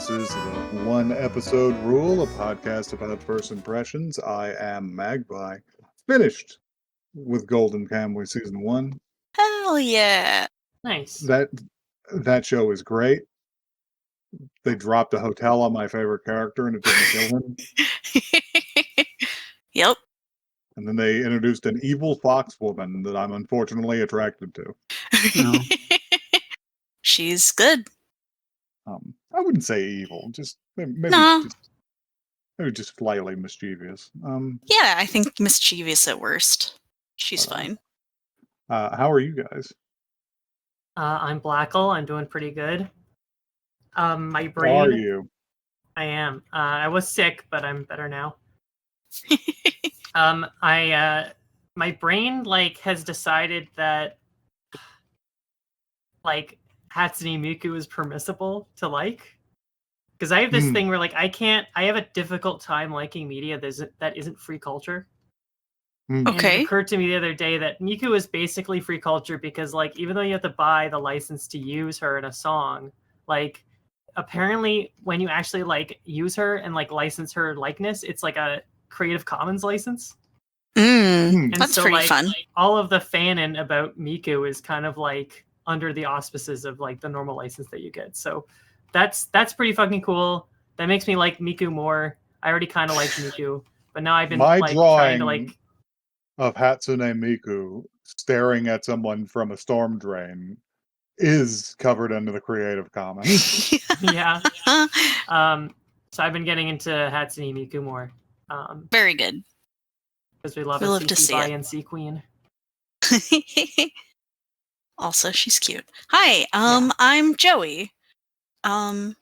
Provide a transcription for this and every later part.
This is the One Episode Rule, a podcast about first impressions. I am Magpie. Finished with Golden Kamuy Season 1. Hell yeah. Nice. That show is great. They dropped a hotel on my favorite character and it didn't kill him. Yep. And then they introduced an evil fox woman that I'm unfortunately attracted to. No. She's good. I wouldn't say evil, just maybe just slightly mischievous. Yeah, I think mischievous at worst. She's fine. How are you guys? I'm Blackle. I'm doing pretty good. My brain. How are you? I am. I was sick, but I'm better now. My brain has decided that Hatsune Miku is permissible to like, because I have this thing where I have a difficult time liking media that isn't free culture. Okay. And it occurred to me the other day that Miku is basically free culture because even though you have to buy the license to use her in a song, apparently when you actually use her and license her likeness, it's a Creative Commons license. And that's so, pretty fun. All of the fanon about Miku is kind of under the auspices of the normal license that you get. So that's pretty fucking cool. That makes me like Miku more. I already kind of like Miku, but now I've been trying to of Hatsune Miku staring at someone from a storm drain is covered under the Creative Commons. Yeah. So I've been getting into Hatsune Miku more. Very good. Because we love to see by it. and Sea Queen. Also, she's cute. Hi, I'm Joey. Well,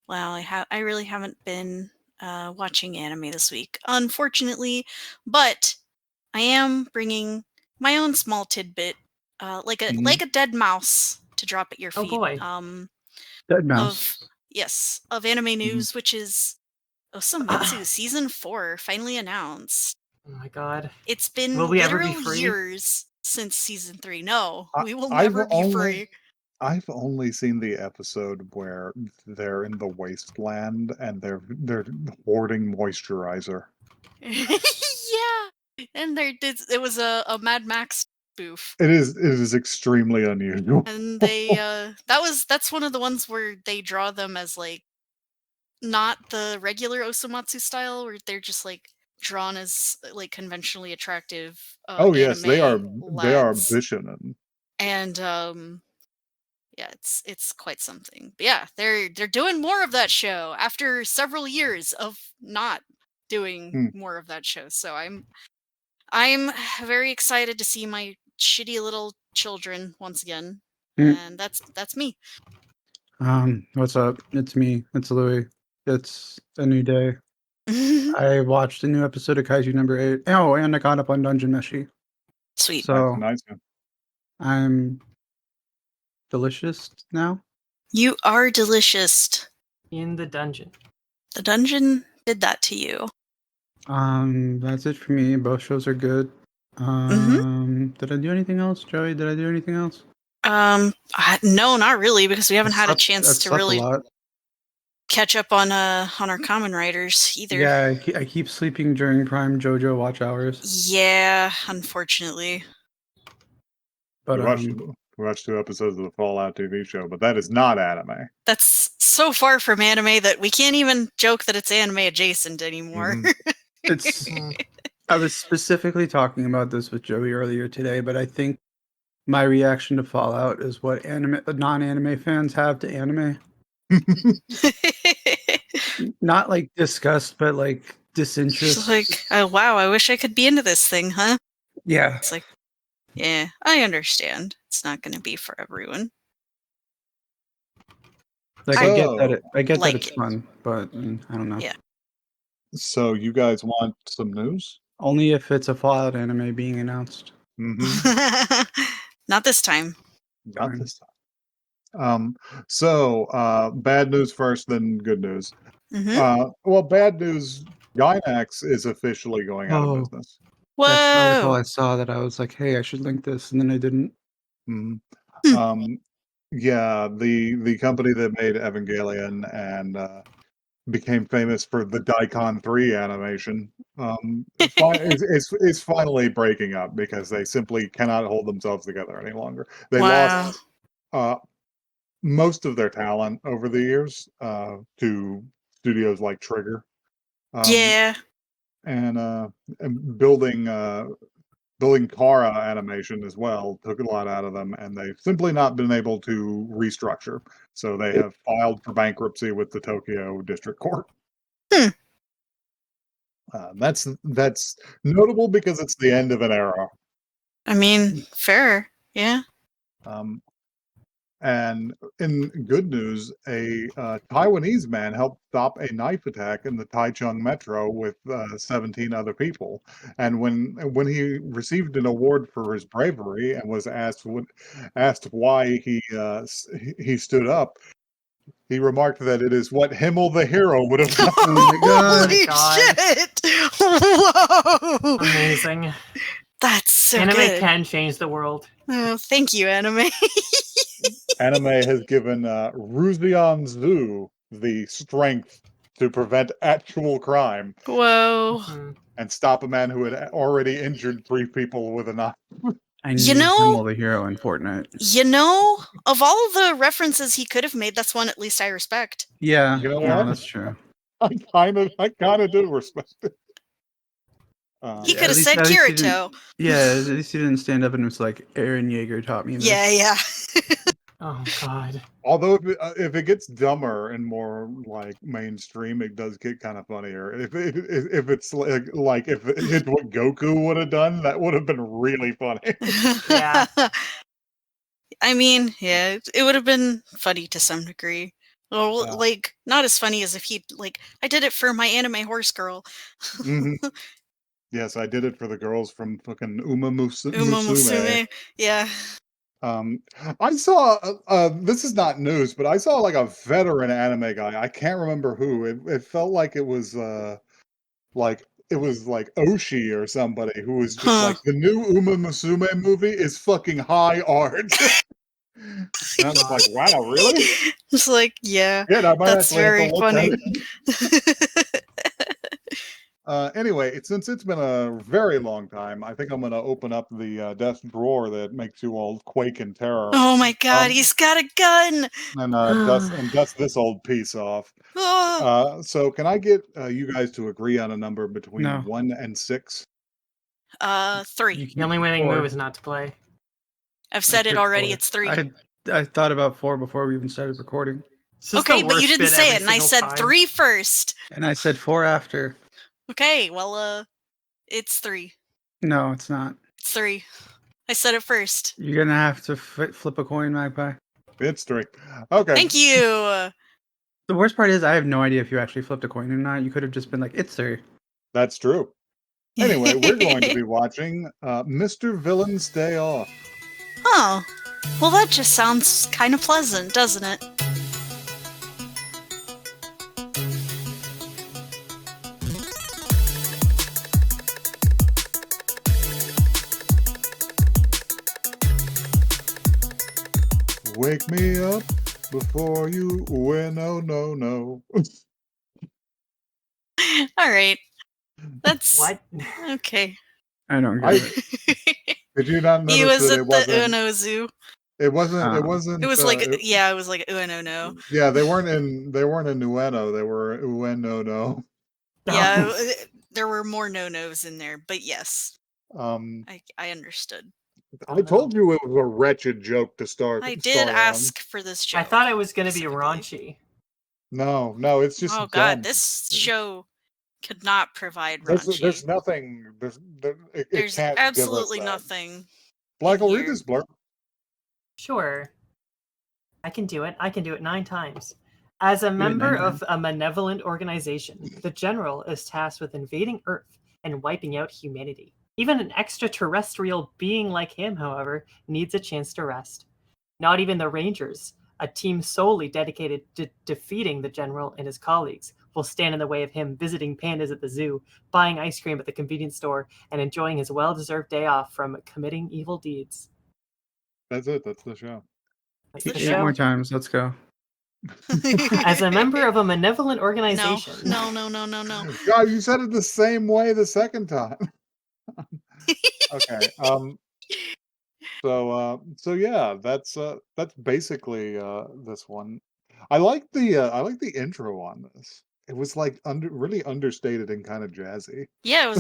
I really haven't been watching anime this week, unfortunately, but I am bringing my own small tidbit, like a dead mouse, to drop at your feet. Oh boy. Dead mouse. Of anime news, which is Osomatsu Season 4 finally announced. Oh my god. It's been Will we ever be literal free? years since Season 3. No, we will never be free. I've only seen the episode where they're in the wasteland and they're hoarding moisturizer. Yeah, and it was a Mad Max spoof. It is extremely unusual. And they that's one of the ones where they draw them as not the regular Osomatsu style, where they're just drawn as conventionally attractive. Yes, they are. Lads. They are Bishinen. And yeah, it's quite something. But yeah, they're doing more of that show after several years of not doing more of that show. So I'm very excited to see my shitty little children once again. And that's me. What's up? It's me. It's Louis. It's a new day. I watched a new episode of Kaiju number 8. Oh, and I got up on Dungeon Meshi. Sweet. So nice. I'm delicious now. You are delicious. In the dungeon. The dungeon did that to you. That's it for me. Both shows are good. Did I do anything else, Joey? Did I do anything else? No, not really, because we haven't had a chance to really a lot. catch up on our common writers either. Yeah, I keep sleeping during Prime JoJo watch hours. Yeah, unfortunately. But we watched 2 episodes of the Fallout TV show, but that is not anime. That's so far from anime that we can't even joke that it's anime adjacent anymore. It's. I was specifically talking about this with Joey earlier today, but I think my reaction to Fallout is what non-anime fans have to anime. Not disgust, but disinterest. It's oh wow, I wish I could be into this thing, huh? Yeah. It's yeah, I understand. It's not going to be for everyone. I get that that it's fun, but I don't know. Yeah. So you guys want some news? Only if it's a Fallout anime being announced. Not this time. Not this time. So bad news first, then good news. Well, bad news. Gainax is officially going out of business. Whoa! That's the article I saw that I was like, hey, I should link this, and then I didn't. Yeah, the company that made Evangelion and became famous for the Daikon 3 animation, is finally breaking up because they simply cannot hold themselves together any longer. They Wow. lost most of their talent over the years to studios like Trigger. Um, Yeah. and building Kara animation as well took a lot out of them, and they've simply not been able to restructure. So they have filed for bankruptcy with the Tokyo District Court. Hmm. That's notable because it's the end of an era. I mean, fair. Yeah. Um, and in good news, a Taiwanese man helped stop a knife attack in the Taichung metro with 17 other people. And when he received an award for his bravery and was asked why he stood up, he remarked that it is what Himmel the Hero would have done. Oh my god. Holy God. shit! Whoa! Amazing. That's so Anime good. can change the world. Oh, thank you, anime. Anime has given Ruzian Zu the strength to prevent actual crime Whoa. and stop a man who had already injured 3 people with a knife. I You need know- Himmel the Hero in Fortnite. Of all the references he could have made, that's one at least I respect. Yeah, You know Yeah. what? that's true. I kind of do respect it. He Yeah, could have at least- said at least he didn't- Kirito. Yeah, at least he didn't stand up and was like, Aaron Yeager taught me this. Yeah. Oh god. Although if it gets dumber and more like mainstream, it does get kind of funnier. If it's like if it's what Goku would have done, that would have been really funny. Yeah. I mean, yeah, it would have been funny to some degree. Well, Yeah. like, not as funny as if he I did it for my anime horse girl. Mhm. Yes, I did it for the girls from fucking Uma Musume. Musume. Yeah. I saw this is not news, but I saw like a veteran anime guy. I can't remember who. It felt like it was like Oshi or somebody who was just Huh. like the new Uma Musume movie is fucking high art. And I was like, wow, really? It's like, yeah, Yeah, I might that's actually have to very look at funny. it. Anyway, since it's been a very long time, I think I'm going to open up the desk drawer that makes you all quake in terror Oh my god, Um, he's got a gun! and dust this old piece off. Oh, So can I get you guys to agree on a number between No. 1 and 6? 3. You The only winning four. move is not to play. I've said it picked already, 4. it's 3. I thought about 4 before we even started recording, It's just Okay, the but you worst didn't bit say every it, and I single said time. 3 first. and I said 4 after. Okay, well, it's 3. No, it's not. It's 3. I said it first. You're gonna have to flip a coin, Magpie. It's 3. Okay. Thank you! The worst part is I have no idea if you actually flipped a coin or not. You could have just been like, it's 3. That's true. Anyway, we're going to be watching Mr. Villain's Day Off. Oh, well, that just sounds kind of pleasant, doesn't it? Wake me up before you win. No, no, no. All right. That's What? okay. I don't get I- it. Did you not He notice was that at it the wasn't? Uno Zoo. It wasn't. It Oh. wasn't. It was like, it- yeah, it was like Uno no. yeah, they weren't in Ueno. They were Ueno no. Yeah, there were more no-nos in there, but yes, Um, I understood. I told you it was a wretched joke to start. I did start ask for this joke. I thought it was going to be specifically. raunchy. On. No, it's just. Oh god, dumb. this show could not provide raunchy. There's nothing. It There's can't absolutely give us that. nothing. Black'll in read here. this blurb. Sure. I can do it. I can do it 9 times. As a member 9 of a malevolent organization, the General is tasked with invading Earth and wiping out humanity. Even an extraterrestrial being like him, however, needs a chance to rest. Not even the Rangers, a team solely dedicated to defeating the General and his colleagues, will stand in the way of him visiting pandas at the zoo, buying ice cream at the convenience store, and enjoying his well-deserved day off from committing evil deeds. That's it. That's the show. The 8 show. more times. Let's go. As a member of a malevolent No, organization. no. God, you said it the same way the second time. Okay. So yeah, that's basically this one. I like the intro on this. It was like really understated and kind of jazzy. Yeah,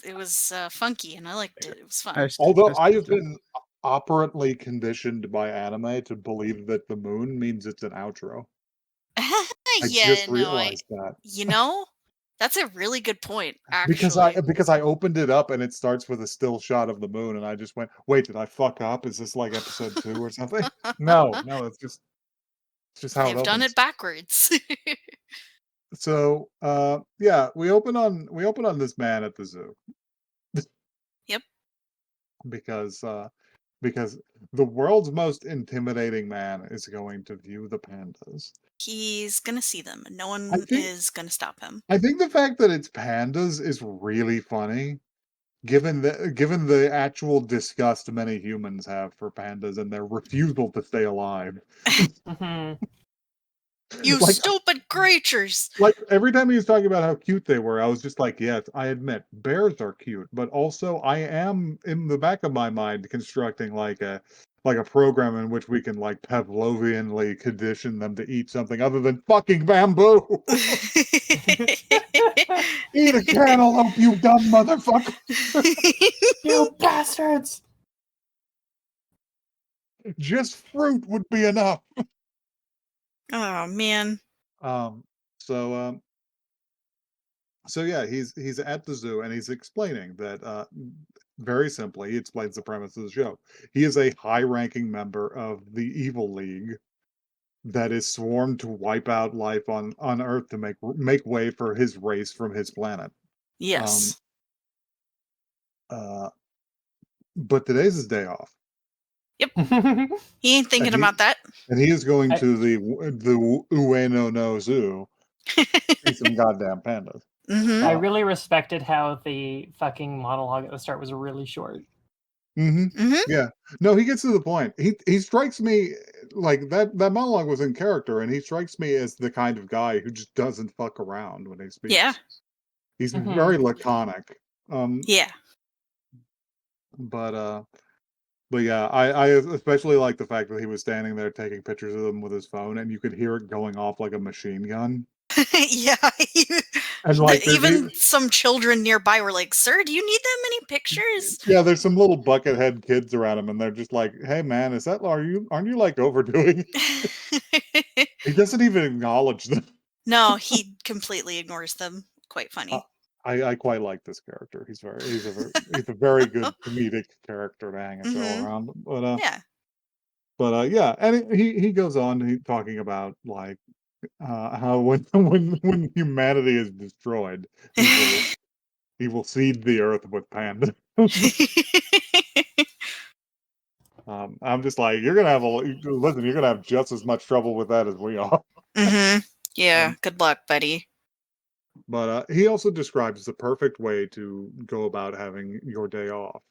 it was funky, and I liked it. It was fun. Although I have been operantly conditioned by anime to believe that the moon means it's an outro. I Yeah, just no, realized that. that's a really good point, Because actually. I opened it up and it starts with a still shot of the moon, and I just went, "Wait, did I fuck up? Is this like episode 2 or something?" No, it's just how it They've done opens. it backwards. So, yeah, we open on this man at the zoo. Yep. Because the world's most intimidating man is going to view the pandas. He's gonna see them, and no I one think is gonna stop him. I think the fact that it's pandas is really funny, given the actual disgust many humans have for pandas and their refusal to stay alive. Mhm. You Like stupid creatures! every time he was talking about how cute they were, I was just like, yes, I admit bears are cute, but also I am in the back of my mind constructing like a program in which we can like Pavlovianly condition them to eat something other than fucking bamboo. Eat a cantaloupe, you dumb motherfucker. You bastards! Just fruit would be enough. Oh man. Um, so so yeah, he's at the zoo and he's explaining that very simply, he explains the premise of the show. He is a high-ranking member of the Evil League that is sworn to wipe out life on Earth to make way for his race from his planet. Um, Yes. uh, but today's his day off. He ain't thinking And about that. he is going I- to the Ueno no Zoo to see some goddamn pandas. Mm-hmm. I really respected how the fucking monologue at the start was really short. Mm-hmm. Yeah. No, he gets to the point. He strikes me like that monologue was in character, and he strikes me as the kind of guy who just doesn't fuck around when he speaks. Yeah. He's Mhm. very laconic. Yeah. But yeah, I especially like the fact that he was standing there taking pictures of them with his phone, and you could hear it going off like a machine gun. Yeah. And like Even some children nearby were like, "Sir, do you need that many pictures?" yeah, there's some little buckethead kids around him, and they're just like, "Hey, man, aren't you like overdoing it?" He doesn't even acknowledge them. No, he completely ignores them. Quite funny. I quite like this character. He's a very good comedic character to hang a show Mhm. around. Yeah. Yeah, and he goes on talking about like how when when humanity is destroyed, he will seed the earth with panda. I'm just like, you're gonna have just as much trouble with that as we are. Mm-hmm. Yeah. Um, Good luck, buddy. But he also describes the perfect way to go about having your day off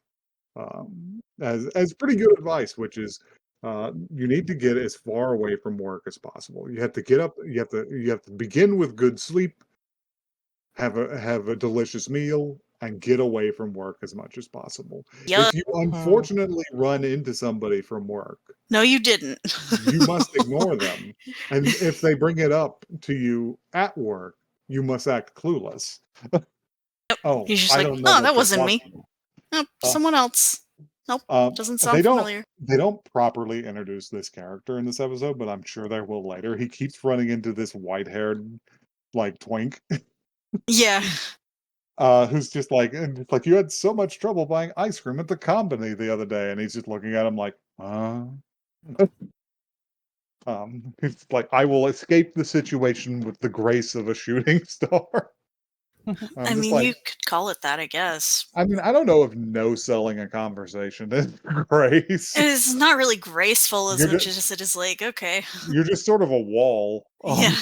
as pretty good advice, which is you need to get as far away from work as possible. You have to get up. You have to begin with good sleep, have a delicious meal, and get away from work as much as possible. Yup. If you unfortunately run into somebody from work, No, you didn't. you must ignore them. And if they bring it up to you at work, you must act clueless. Oh, He's just I like, don't know "Oh, what that you're wasn't me. talking Nope, about. someone else. Nope, doesn't They sound familiar." don't properly introduce this character in this episode, but I'm sure they will later. He keeps running into this white-haired like twink, Yeah. who's just like, and it's like, you had so much trouble buying ice cream at the company the other day, and he's just looking at him like, he's like, I will escape the situation with the grace of a shooting star. I I'm just mean, like, you could call it that, I guess. I mean, I don't know if no selling a conversation is grace. It's not really graceful as You're much just, as it is like, okay. you're just sort of a wall. Yeah.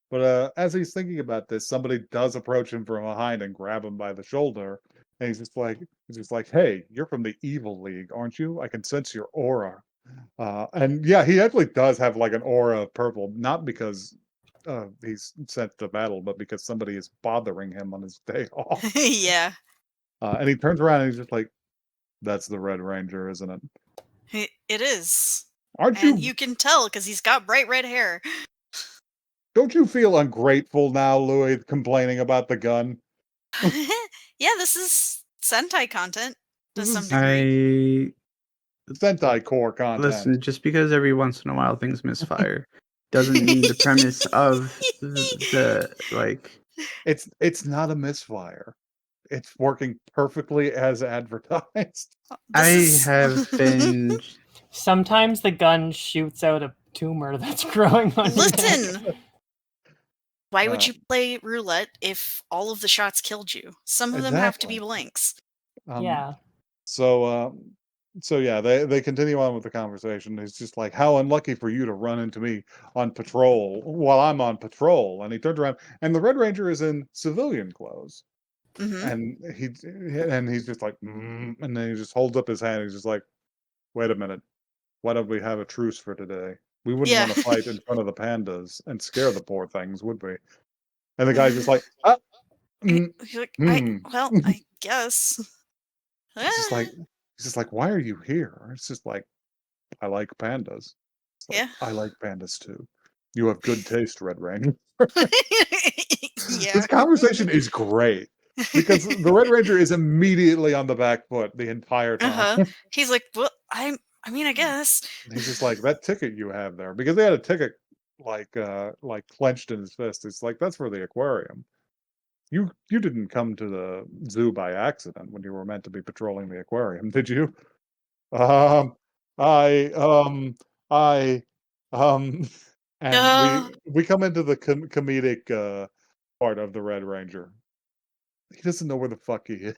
But as he's thinking about this, somebody does approach him from behind and grab him by the shoulder, and he's just like, "Hey, you're from the Evil League, aren't you? I can sense your aura." And yeah, he actually does have like an aura of purple, not because he's sent to battle, but because somebody is bothering him on his day off. Yeah. And he turns around and he's just like, "That's the Red Ranger, isn't it? It is. Aren't And you? you can tell because he's got bright red hair. Don't you feel ungrateful now, Louis, complaining about the gun? Yeah, this is Sentai content to This some is degree. Sentai core content. Listen, just because every once in a while things misfire doesn't mean the premise of the like It's not a misfire. It's working perfectly as advertised. I have been Sometimes the gun shoots out a tumor that's growing on your neck. Listen! Why would Uh, you play roulette if all of the shots killed you? Some of them have to be Exactly. blanks. Yeah. So yeah, they continue on with the conversation. He's just like, "How unlucky for you to run into me on patrol while I'm on patrol." And he turns around, and the Red Ranger is in civilian clothes, Hmm. and he's just like, and then he just holds up his hand. He's just like, "Wait a minute, why don't we have a truce for today? We wouldn't Yeah. want to fight in front of the pandas and scare the poor things, would we?" And the guy's just like, "Ah, mm, He's like, hmm." I guess. It's just like he's just like, "Why are you here?" It's just like, "I like pandas." It's like, Yeah. "I like pandas too. You have good taste, Red Ranger." Yeah. This conversation is great because the Red Ranger is immediately on the back foot the entire time. He's like, well, I mean, I guess. He's just like, "That ticket you have there," because they had a ticket like clenched in his fist. It's like, "That's for the aquarium. You didn't come to the zoo by accident when you were meant to be patrolling the aquarium, did you?" Um, I, I, um, and Uh, we come into the comedic part of the Red Ranger. He doesn't know where the fuck he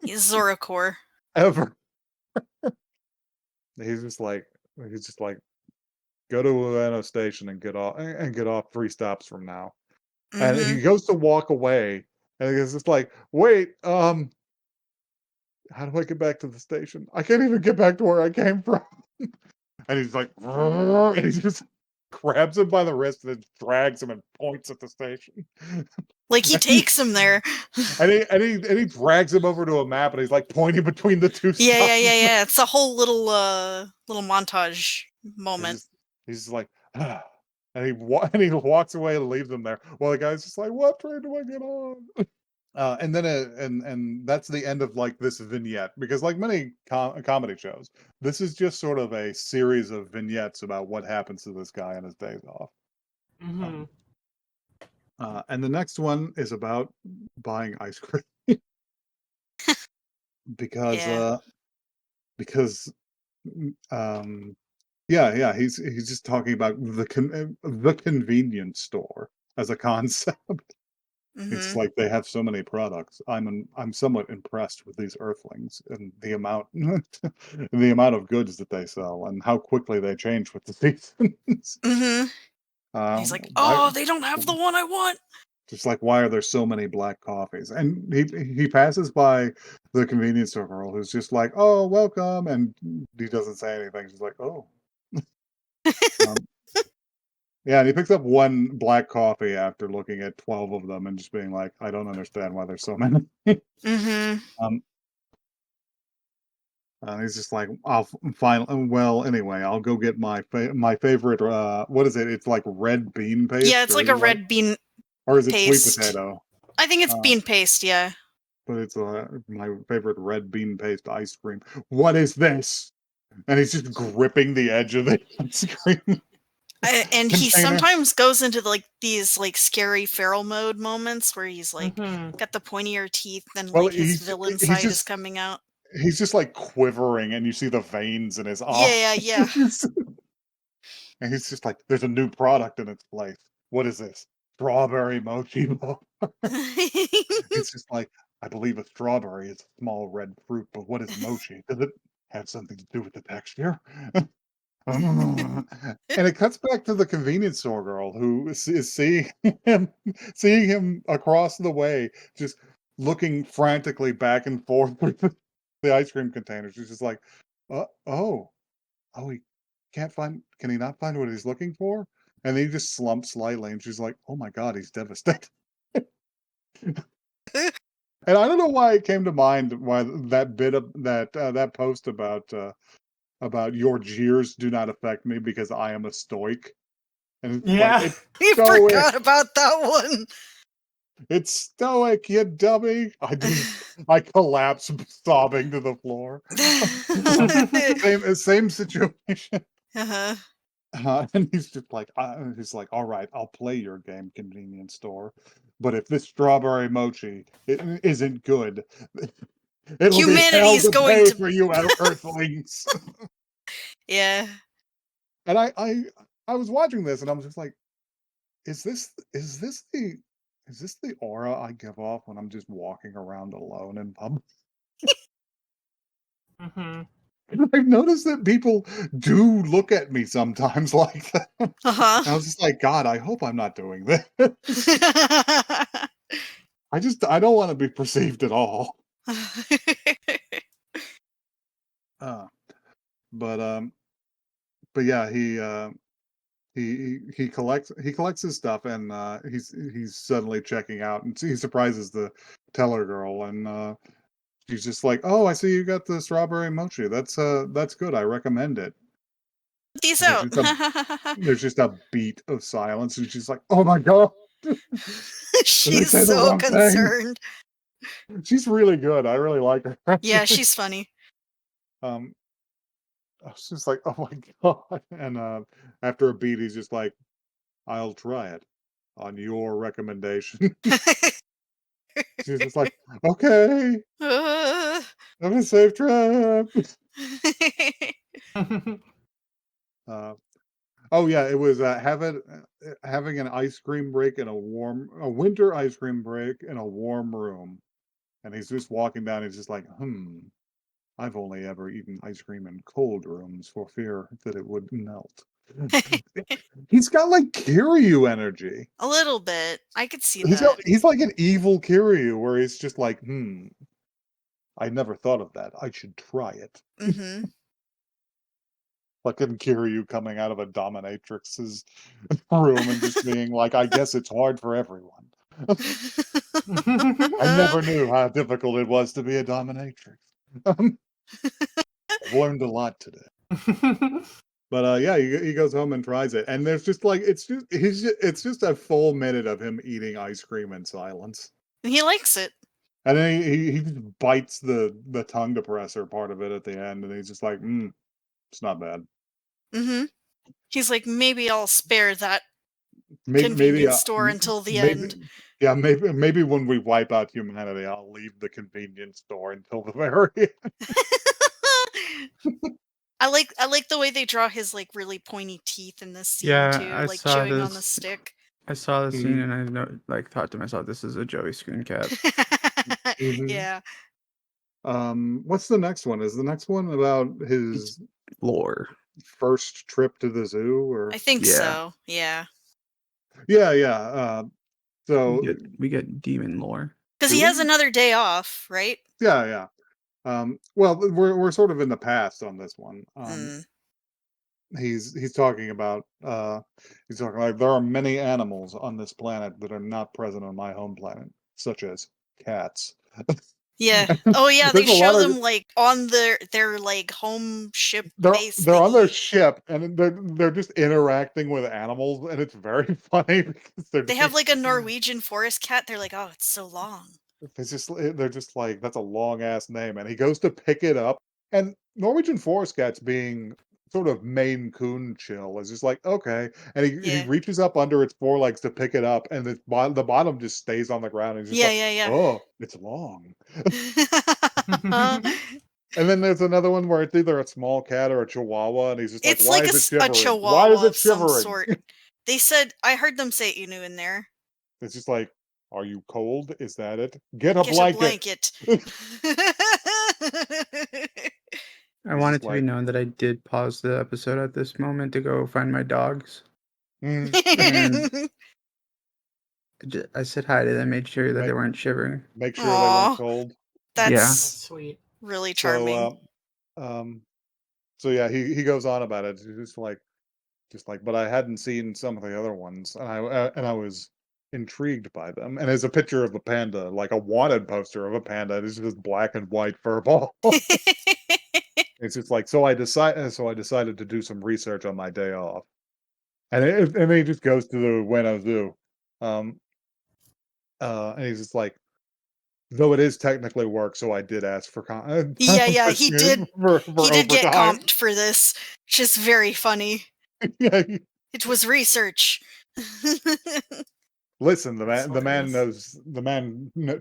is Zoracore. ever. He's just like he's just like go to Ueno Station and get off 3 stops from now. And Hmm. he goes to walk away, and he's just like, "Wait, how do I get back to the station? I can't even get back to where I came from." And he's like, and he just grabs him by the wrist and then drags him and points at the station. Like, he takes him there. And he drags him over to a map and he's like pointing between the 2 stops. Yeah. It's a whole little montage moment. He's just like, ah. And he walks away and leaves them there. While the guy's just like, "What train do I get on?" And then and that's the end of like this vignette because like many comedy shows, this is just sort of a series of vignettes about what happens to this guy on his days off. Hmm. And the next one is about buying ice cream because Yeah. because yeah, he's just talking about the convenience store as a concept. It's Hmm. like they have so many products. I'm somewhat impressed with these Earthlings and the amount the amount of goods that they sell and how quickly they change with the seasons. Hmm. He's like, Why oh, they don't have the one I want. just like why are there so many black coffees? And he passes by the convenience store girl who's just like, "Oh, welcome," and he doesn't say anything. She's like, "Oh." Um, yeah, and he picks up one black coffee after looking at 12 of them and just being like, "I don't understand why there's so many." Hmm. Um, he's just like, "I'll finally." Well, anyway, I'll go get my favorite. What is it? It's like red bean Yeah, paste, it's or like is a it like, red bean or is it sweet paste. potato? I think it's Uh, bean paste, yeah. but it's my favorite red bean paste ice cream. What is this? And he's just gripping the edge of the ice cream And he container. sometimes goes into like these like scary feral mode moments where he's like Hmm. got the pointier teeth and Well, like his villain side is coming out. he's just like quivering, and you see the veins in his eyes. Yeah. And he's just like, "There's a new product in its place. What is this? Strawberry mochi bar." It's just like, "I believe a strawberry is a small red fruit, but what is mochi? Does it have something to do with the texture?" And it cuts back to the convenience store girl who is him seeing him across the way, just looking frantically back and forth with the ice cream container. She's just like, oh, he Can he not find what he's looking for? And he just slumps slightly, and she's like, "Oh my god, he's devastated." And I don't know why it came to mind why that bit of that post about your jeers do not affect me because I am a stoic. And it's like Yeah. it's We stoic. forgot about that one. It's stoic, you dummy. I collapse sobbing to the floor. Same situation. Uh-huh. And he's just like, all right, I'll play your game, convenience store. But if this strawberry mochi isn't good, it'll be Humanity hell is to going pay to for you earthlings. Yeah. And I was watching this and I was just like, is this the aura I give off when I'm just walking around alone in public? Mm-hmm. I've noticed that people do look at me sometimes like that. Uh-huh. I was just like, God, I hope I'm not doing this. I don't want to be perceived at all. Uh, but yeah, he collects his stuff and he's suddenly checking out and he surprises the teller girl and she's just like, "Oh, I see you got the strawberry mochi. That's good. I recommend it." These And out. there's just a beat of silence and she's like, "Oh my god. Did I She's say the so wrong thing?" concerned. She's really good. I really like her. Yeah, she's funny. um I was just like, "Oh my god." And after a beat he's just like, "I'll try it on your recommendation." She's just like, "Okay. Uh. Have a safe trip." Uh, oh yeah, it was having an ice cream break in a winter ice cream break in a warm room, and he's just walking down. He's just like, I've only ever eaten ice cream in cold rooms for fear that it would melt. He's got like Kiryu energy. A little bit. I could see that. He's like an evil Kiryu, where he's just like, I never thought of that. I should try it. Mm-hmm. Fucking Kiryu coming out of a dominatrix's room and just being like, I guess it's hard for everyone. I never knew how difficult it was to be a dominatrix. I've learned a lot today. But yeah, he goes home and tries it, and there's just like it's just a full minute of him eating ice cream in silence, He likes it. and then he just bites the tongue depressor part of it at the end, and he's just like, it's not bad. Mm-hmm. He's like, maybe I'll spare that Maybe convenience store until the end. yeah, maybe when we wipe out humanity, I'll leave the convenience store until the very end. I like the way they draw his like really pointy teeth in this scene Yeah, too, I like saw chewing on the this. stick. I saw the scene Mhm. and thought to myself, this is a Joey screen cap. Mhm. Yeah. What's the next one? Is the next one about his Lore. first trip to the zoo, I or think Yeah. so. Yeah. yeah, yeah. So We get demon lore. Because he do has we? another day off, right? Yeah, yeah. Well, we're sort of in the past on this one. Mm. He's talking about he's talking like there are many animals on this planet that are not present on my home planet, such as cats. Yeah. Oh yeah, they There's a lot show of them like on their like home ship base they're on their thingy. ship and they're just interacting with animals and it's very funny because They have like a Norwegian forest cat. They're like, oh, it's so long. they're just like that's a long ass name and he goes to pick it up and Norwegian forest cats being sort of Maine Coon chill is just like okay and he Yeah. reaches up under its forelegs to pick it up and the bottom just stays on the ground and he's just Yeah, like yeah, oh it's long. yeah. And then there's another one where it's either a small cat or a chihuahua, and he's just like, It's "Why like is it a shivering? Why is chihuahua it of some shivering?" sort. They said I heard them say Inu in there. It's just like, "Are you cold? Is that it? Get a Get a blanket." blanket. I He's want just it to be like, known that I did pause the episode at this moment to go find my dogs. mm, And I said hi to them, made sure that they make weren't shivering. make sure they weren't Aw, cold. Yeah. that's Sweet. really So, charming. um, So yeah, he goes on about it. He's just like, but I hadn't seen some of the other ones, and I was intrigued by them. And there's a picture of a panda, like a wanted poster of a panda. It's just black and white fur ball. It's just like, so I decided to do some research on my day off, and then he just goes to the Ueno Zoo, um, and he's just like, though it is technically work, so I did ask for Yeah, he did. for He did get overtime. comped for this, which is very funny. Yeah, It was research. listen, the That's man hilarious.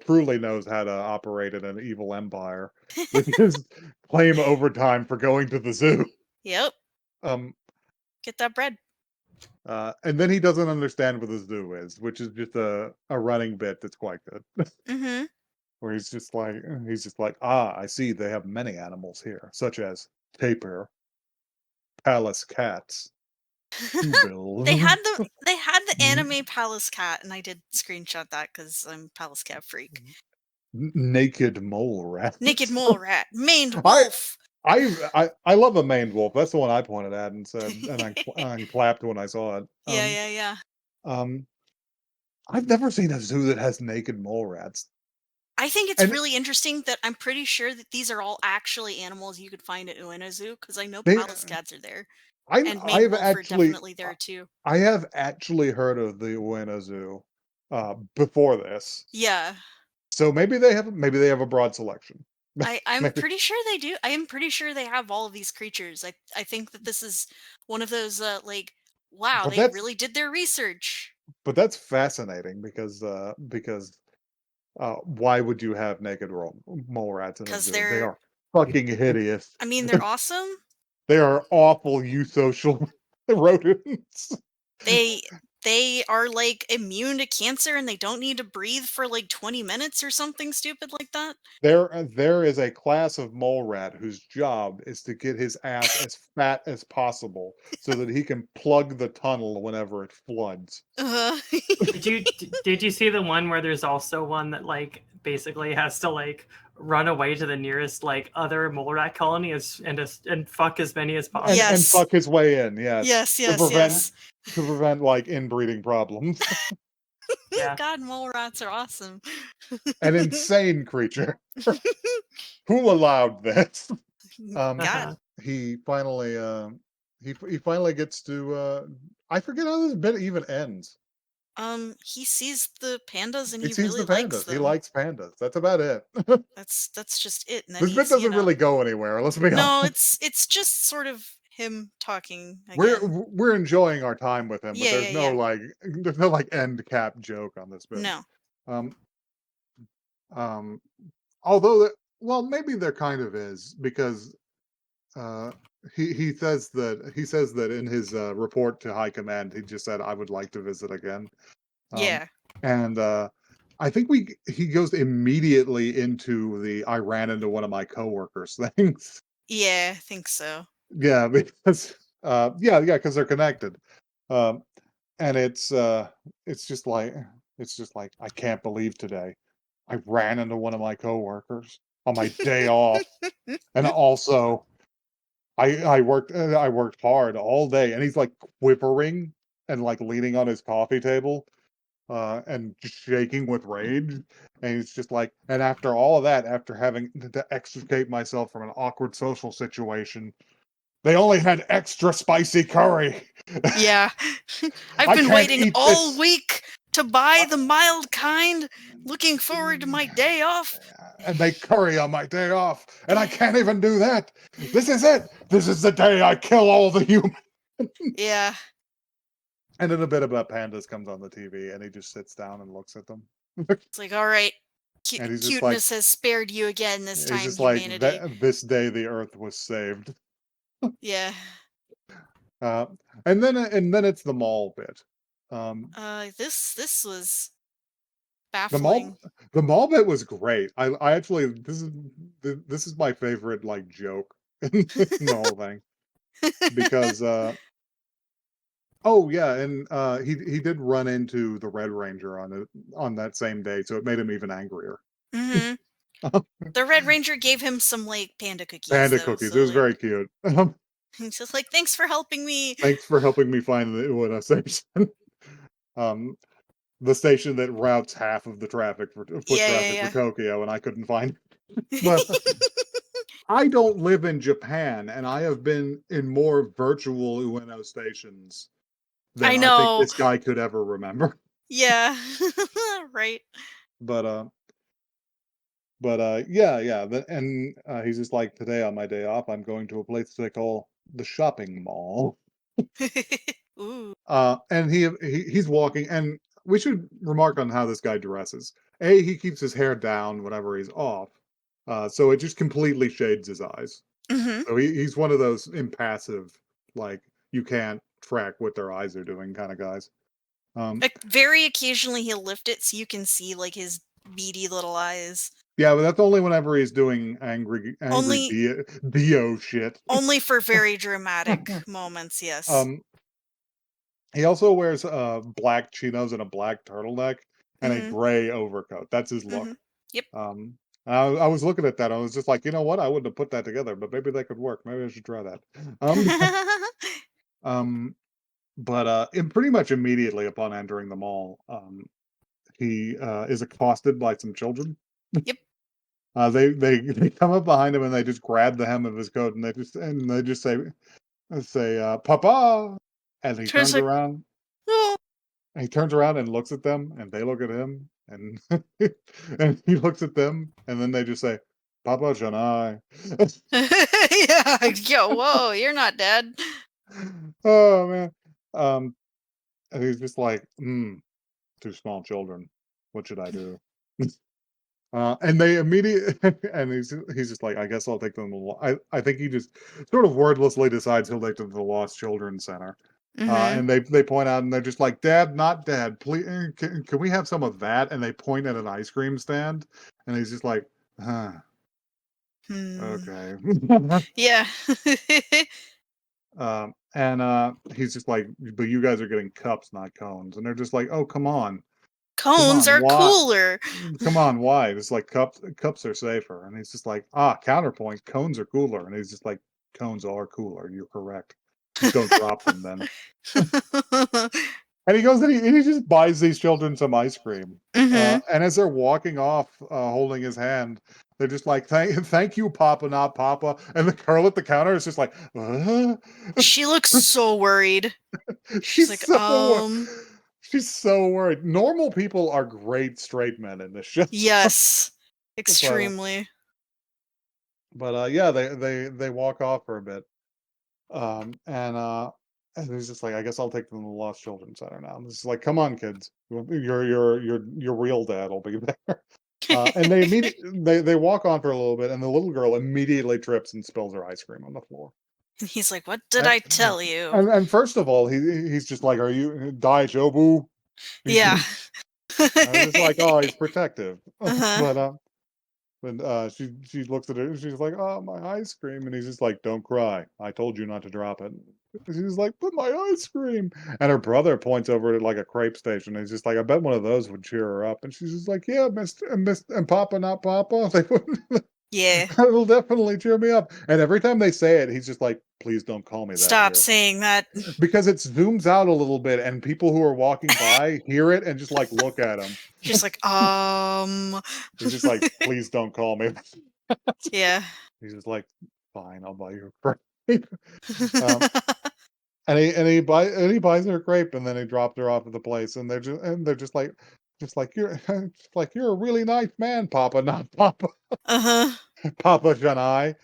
truly knows how to operate in an evil empire. Because claim overtime for going to the zoo. Yep, Um, get that bread. and then he doesn't understand what the zoo is, which is just a running bit that's quite good. Mm-hmm. Where he's just like, ah, I see they have many animals here, such as tapir, palace cats, shoebill, They had the anime Palace Cat, and I did screenshot that because I'm Palace Cat freak. naked mole rats. Naked mole rat, maned I wolf. I love a maned wolf. That's the one I pointed at and said, and I clapped when I saw it. Yeah. Um, I've never seen a zoo that has naked mole rats. I think it's And really interesting that I'm pretty sure that these are all actually animals you could find at Ueno Zoo, because I know they, Palace Cats are there, and maned I've wolf are actually, definitely there too. I have actually heard of the Ueno Zoo, before this. Yeah, So maybe they have a broad selection. I'm Maybe, pretty sure they do. I am pretty sure they have all of these creatures. I think that this is one of those like, wow, but they that's really did their research. fascinating because why would you have naked mole rats in a 'Cause zoo? They they're are fucking hideous. I mean, they're awesome. They are awful eusocial rodents. They are, like, immune to cancer, and they don't need to breathe for, like, 20 minutes or something stupid like that. There is a class of mole rat whose job is to get his ass as fat as possible so that he can plug the tunnel whenever it floods. Uh-huh. Did you see the one where there's also one that like basically has to like run away to the nearest like other mole rat colony and fuck as many as possible? And Yes. fuck his way in, yes. Yes, To prevent yes. to prevent, like, inbreeding problems. Yeah. God, mole rats are awesome. An insane creature. Who allowed this? God. He finally, he finally gets to, I forget how this bit even ends. He sees the pandas and He he sees really the likes pandas. He them. likes pandas. That's about it. That's just it, and then This bit he's, you doesn't know really go anywhere, let's be No, honest. it's just sort of him talking We're again. we're enjoying our time with him, but Yeah. there's no, like, end cap joke on this bit. No. Um, um, although well, maybe there kind of is because, uh, he says that in his, report to high command, he just said, "I would like to visit again." Um, Yeah. and, I think he goes immediately into the "I ran into one of my coworkers" things. Yeah, I think so. Yeah, because, yeah, because 'cause they're connected. Um, and it's just like "I can't believe today. I ran into one of my coworkers on my day off, and also I worked hard all day," and he's, like, quivering and, like, leaning on his coffee table, and just shaking with rage, and he's just like, "And after all of that, after having to extricate myself from an awkward social situation, they only had extra spicy curry. Yeah. I've I been can't waiting eat all this." week to buy the mild kind, looking forward to my day off. And they curry on my day off, and I can't even do that. This is it. This is the day I kill all the humans. Yeah. And then a bit about pandas comes on the TV, and he just sits down and looks at them. It's like, all right, And he's just like, cuteness has spared you again this he's time, just like, humanity. this day the Earth was saved. Yeah. Uh, and then it's the mall bit. This was The baffling. mall bit was great. I actually this is my favorite, like, joke in the whole thing because, oh, yeah, and, he did run into the Red Ranger on that same day, so it made him even angrier. Mm-hmm. The Red Ranger gave him some, like, panda cookies, Panda though, cookies, it so, was like, very cute. He's just like, thanks for helping me. Thanks for helping me find the Ueno station. The station that routes half of the traffic for foot traffic for Tokyo, and I couldn't find it. But I don't live in Japan, and I have been in more virtual Ueno stations than I think this guy could ever remember. Yeah. Right. But yeah. And he's just like, today on my day off, I'm going to a place they call the shopping mall. Ooh. And he's walking, and we should remark on how this guy dresses. He keeps his hair down whenever he's off, so it just completely shades his eyes. Mm-hmm. So he's one of those impassive, like, you can't track what their eyes are doing kind of guys. Like, very occasionally he'll lift it so you can see like his beady little eyes. Yeah, but that's only whenever he's doing angry Only- Dio shit. Only for very dramatic moments, yes. He also wears black chinos and a black turtleneck and a Mhm. gray overcoat. That's his look. Mhm. Yep. I was looking at that. I was just like, you know what? I wouldn't have put that together, but maybe that could work. Maybe I should try that. But pretty much immediately upon entering the mall, he is accosted by some children. Yep. They come up behind him and they just grab the hem of his coat and they just say Papa, and he turns around. Oh. And he turns around and looks at them, and they look at him, and and he looks at them, and then they just say, "Papa Janai." Yeah. Yo, whoa, you're not dead. Oh man. And he's just like, two small children. What should I do? And they immediately, and he's just like, I guess I'll take them to the I think he just sort of wordlessly decides he'll take them to the Lost Children's Center. Mhm. And they point out and they're just like, Dad, not Dad, please, can we have some of that? And they point at an ice cream stand, and he's just like, okay. Yeah. And he's just like, but you guys are getting cups, not cones. And they're just like, oh, come on. Cones are why? cooler. Come on, why? It's like cups are safer. And he's just like, counterpoint, cones are cooler. And he's just like, cones are cooler. You're correct. Just don't drop them then. And he goes and he just buys these children some ice cream. Mhm. And as they're walking off, holding his hand, they're just like, thank you, Papa, not Papa. And the girl at the counter is just like, She looks so worried. She's like, She's so worried. Normal people are great straight men in this show. Yes. Extremely. But yeah, they walk off for a bit. And he's just like, I guess I'll take them to the Lost Children's Center now. And it's like, come on, kids, your real dad will be there. And they walk on for a little bit, and the little girl immediately trips and spills her ice cream on the floor. He's like, what did I tell you? And first of all, he's just like, are you Daijoubu? Yeah. I was like, oh, he's protective. But she looks at it and she's like, oh, my ice cream. And he's just like, don't cry. I told you not to drop it. She's like, but my ice cream. And her brother points over at like a crepe station. And he's just like, I bet one of those would cheer her up. And she's just like, yeah, and Papa, not Papa. Yeah. It'll definitely cheer me up. And every time they say it, he's just like, please don't call me that. Stop saying that. Because it zooms out a little bit and people who are walking by hear it and just like look at him. Just like, He's just like, please don't call me. Yeah. He's just like, fine, I'll buy you a grape. And he buys her a grape, and then he drops her off at the place, and they're just like you're you're a really nice man, Papa, not Papa. Papa Janai.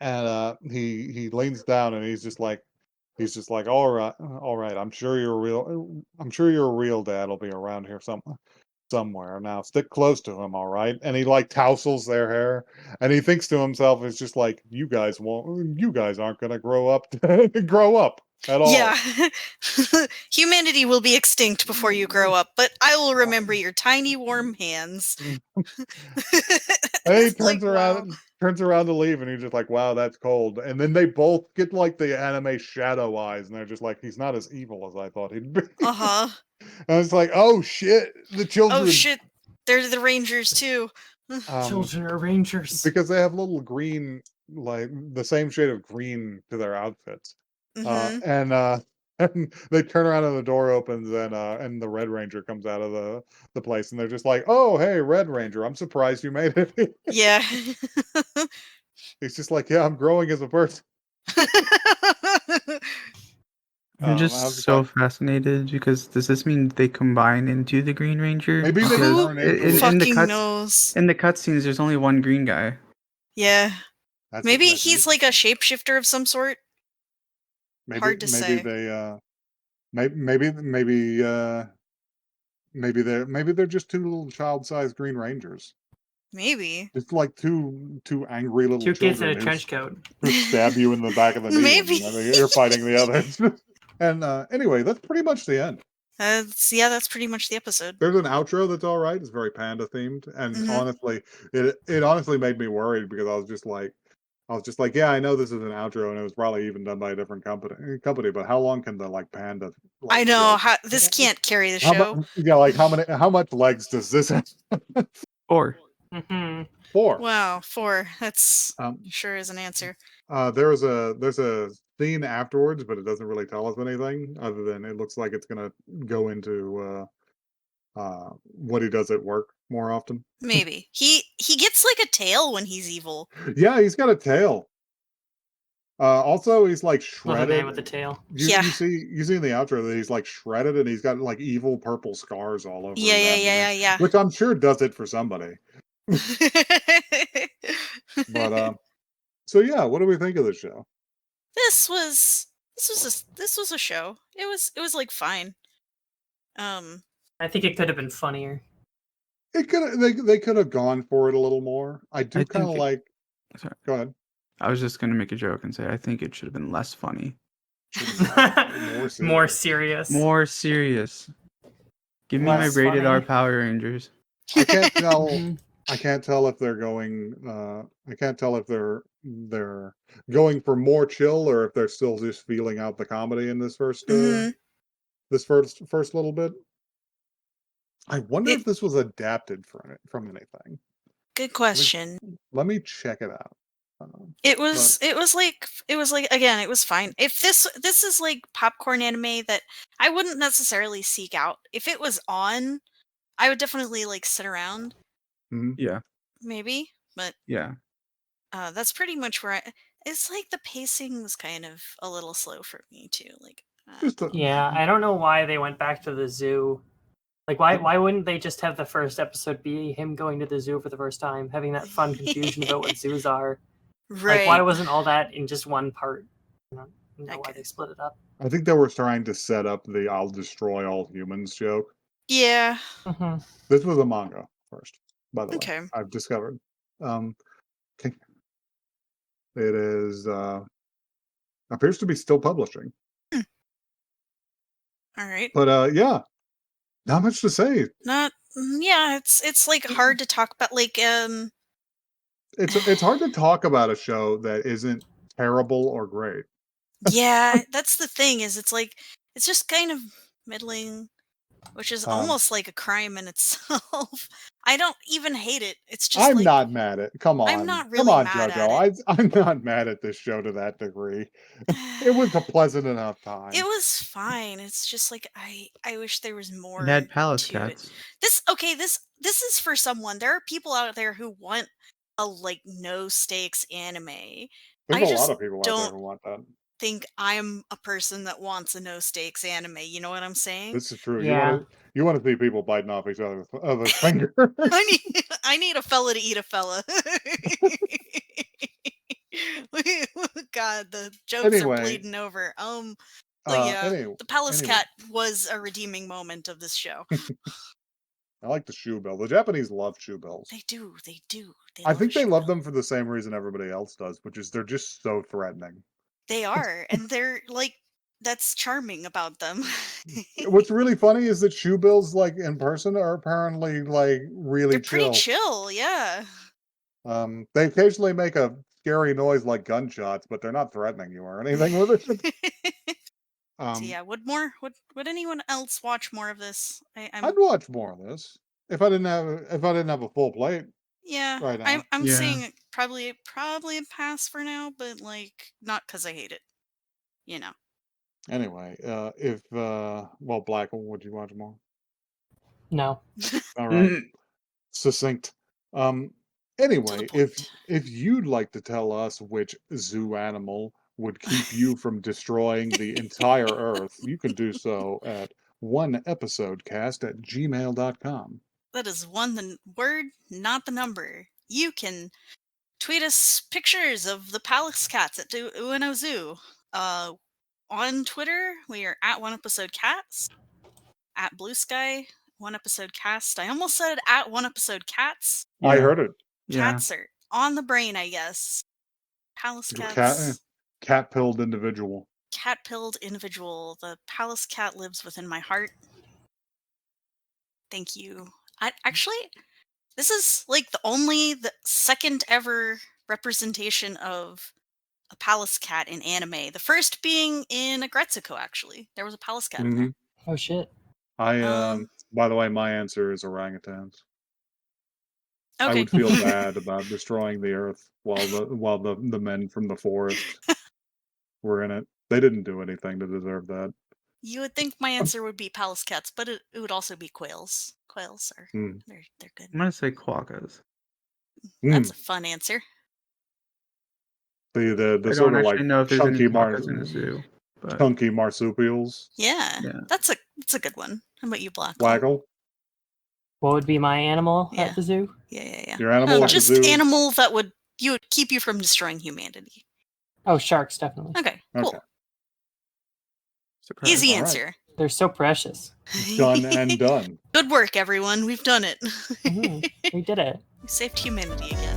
And he leans down and he's just like, all right, I'm sure you're a real dad will be around here somewhere. Now stick close to him, all right? And he like tousles their hair, and he thinks to himself, it's just like, you guys aren't gonna grow up at all. Yeah. Humanity will be extinct before you grow up, but I will remember your tiny warm hands. And he turns around to leave, and he's just like, wow, that's cold. And then they both get like the anime shadow eyes, and they're just like, he's not as evil as I thought he'd be. And it's like, oh shit, the children. Oh shit, they're the Rangers too. Children are Rangers. Because they have little green like the same shade of green to their outfits. Mm-hmm. And they turn around and the door opens and the Red Ranger comes out of the place and they're just like, "Oh, hey, Red Ranger, I'm surprised you made it." Yeah. He's just like, "Yeah, I'm growing as a person." I'm I just was just so like, fascinated because does this mean they combine into the Green Ranger? maybe they Because Who turn into in the fucking cuts knows? in the cutscenes, there's only one green guy. Yeah. Maybe that's he's like a interesting. shapeshifter of some sort. Hard to Maybe say. they maybe they're just two little child-sized Green Rangers. Maybe. It's like two angry little 2 kids in children a trench coat. who stab you in the back of the knee when Maybe. you're fighting the others. And anyway, that's pretty much the end. That's pretty much the episode. There's an outro that's all right. It's very panda themed, and Mhm. honestly, it honestly made me worried because I was just like, yeah, I know this is an outro, and it was probably even done by a different company. But how long can the like panda like I know joke? this can't carry the How show. much? Yeah, like how much legs does this have? Or Hmm. 4. Wow, 4. That's Um, sure is an answer. there's a scene afterwards, but it doesn't really tell us anything other than it looks like it's gonna go into what he does at work more often. Maybe. He gets like a tail when he's evil. Yeah, he's got a tail. Also, he's like Love a man with a shredded. tail. Yeah. You see in the outro that he's like shredded and he's got like evil purple scars all over Yeah, his yeah, abdomen, yeah, which I'm sure does it for somebody. yeah. But so yeah, what do we think of the show? this was this was a show. It was like fine. I think it could have been funnier. It could they could have gone for it a little more. I do I kind of think like. sorry, Go ahead. I was just gonna make a joke and say I think it should have been less funny. More More serious. serious. More serious. Give me my Less rated R funny. Power Rangers. I can't tell. Mhm. I can't tell if they're going. I can't tell if they're going for more chill or if they're still just feeling out the comedy in this Mhm. first little bit. I wonder It, if this was adapted from anything. good question. Let me check it out. It But was again, it was fine. If this is like popcorn anime that I wouldn't necessarily seek out. If it was on, I would definitely like sit around, mhm. Yeah, maybe. But yeah. that's pretty much where it's like the pacing was kind of a little slow for me too. Like Just Yeah, I don't know why they went back to the zoo. Like, why wouldn't they just have the first episode be him going to the zoo for the first time, having that fun confusion about what zoos are? Like, why right. wasn't all that in just one part? I don't know why Okay. they split it up. I think they were trying to set up the "I'll destroy all humans" joke. Yeah. Mm-hmm. This was a manga first, by the way. Okay. I've discovered. Okay. It is appears to be still publishing, Hmm. All right. but yeah, not much to say. Not. Yeah. It's like hard to talk about. Like It's hard to talk about a show that isn't terrible or great. Yeah, that's the thing is it's like it's just kind of middling, which is Um, almost like a crime in itself. I don't even hate it. It's just I'm like not mad at. I'm not really mad at JoJo. it. I'm not mad at this show to that degree. It was a pleasant enough It time. was fine. It's just like I wish there was It more had Palace to it. Cats. This is for someone. There are people out there who want a like no stakes anime. There's I a lot just of people out there don't who want that. think I'm a person that wants a no stakes anime. You know what I'm saying? This is true. Yeah. You want to see people biting off each other's fingers. I need a fella to eat a fella. God, the jokes are Anyway, bleeding over. So yeah, anyway, the Palace anyway, Cat was a redeeming moment of this show. I like the shoe bill. The Japanese love shoe bills. They do, they do. They I love a think they shoe love bill. them for the same reason everybody else does, which is they're just so threatening. They are, and they're like that's charming about them. What's really funny is that shoe bills, like in person, are apparently like really They're pretty chill. chill, yeah. They occasionally make a scary noise like gunshots, but they're not threatening you or anything with it. So yeah, would anyone else watch more of this? I'm I'd watch more of this if I didn't have a full plate yeah, right now. I'm Yeah. seeing probably a pass for now, but like not because I hate it. You know. Anyway, Black, would you watch more? No. All right, Mm, succinct. To Anyway, the point. if you'd like to tell us which zoo animal would keep you from destroying the entire Earth, you can do so at oneepisodecast@gmail.com. That is the word, not the number. You can tweet us pictures of the palace cats at Ueno Zoo. On Twitter, we are at OneEpisodeCats. At Blue Sky, OneEpisodeCast. I almost said at OneEpisodeCats. I yeah. heard it. Yeah. Cats are on the brain, I guess. Palace Cat, cats. cat-pilled individual. Cat-pilled individual. The palace cat lives within my heart. Thank you. This is like the second ever representation of a palace cat in anime. The first being in Agretsuko, actually. There was a palace cat in there. Oh shit. By the way, my answer is orangutans. I Okay. would feel bad about destroying the Earth while the men from the forest were in it. They didn't do anything to deserve that. You would think my answer would be palace cats, but it would also be quails. Quails are they're good. I'm gonna say quokkas. That's a fun answer. The I sort don't of like actually know if there's any chunky quokkas in a zoo. But chunky marsupials. Yeah, Yeah. that's a good one. How about you, Black? Waggle. What would be my animal Yeah. at the zoo? Yeah. Your animal at the just zoo? animal that would keep you from destroying humanity. Oh, sharks, definitely. Okay, cool. Okay. surprise. Easy All right. answer. They're so precious. Done and done. Good work, everyone. We've done it. We did it. We saved humanity again.